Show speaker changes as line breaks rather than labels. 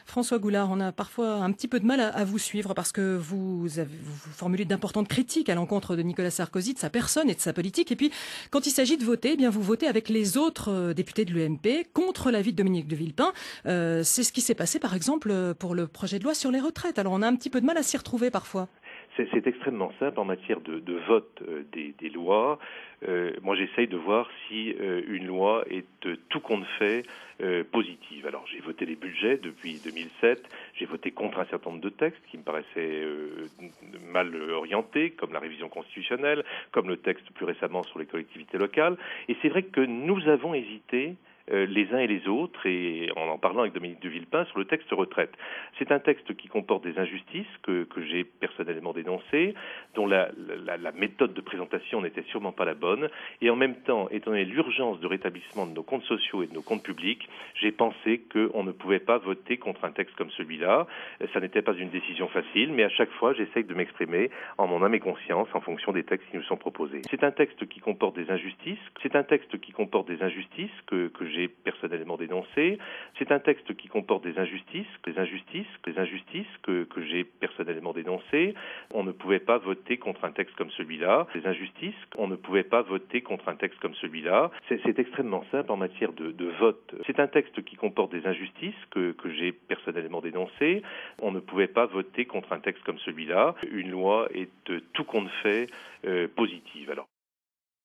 François Goulard, on a parfois un petit peu de mal à vous suivre parce que vous formulez d'importantes critiques à l'encontre de Nicolas Sarkozy, de sa personne et de sa politique. Et puis, quand il s'agit de voter, eh bien vous votez avec les autres députés de l'UMP contre l'avis de Dominique de Villepin. C'est ce qui s'est passé, par exemple, pour le projet de loi sur les retraites. Alors, on a un petit peu de mal à s'y retrouver parfois.
C'est extrêmement simple en matière de vote des lois. Moi, j'essaye de voir si une loi est tout compte fait positive. Alors, j'ai voté les budgets depuis 2007. J'ai voté contre un certain nombre de textes qui me paraissaient mal orientés, comme la révision constitutionnelle, comme le texte plus récemment sur les collectivités locales. Et c'est vrai que nous avons hésité les uns et les autres, et en parlant avec Dominique de Villepin, sur le texte retraite. C'est un texte qui comporte des injustices que j'ai personnellement dénoncées, dont la méthode de présentation n'était sûrement pas la bonne, et en même temps, étant donné l'urgence de rétablissement de nos comptes sociaux et de nos comptes publics, j'ai pensé qu'on ne pouvait pas voter contre un texte comme celui-là. Ça n'était pas une décision facile, mais à chaque fois, j'essaye de m'exprimer en mon âme et conscience en fonction des textes qui nous sont proposés. C'est un texte qui comporte des injustices, que j'ai personnellement dénoncées. C'est un texte qui comporte des injustices que j'ai personnellement dénoncées. On ne pouvait pas voter contre un texte comme celui-là. On ne pouvait pas voter contre un texte comme celui-là. C'est extrêmement simple en matière de vote. C'est un texte qui comporte des injustices que j'ai personnellement dénoncées. On ne pouvait pas voter contre un texte comme celui-là. Une loi est tout compte fait positive. Alors,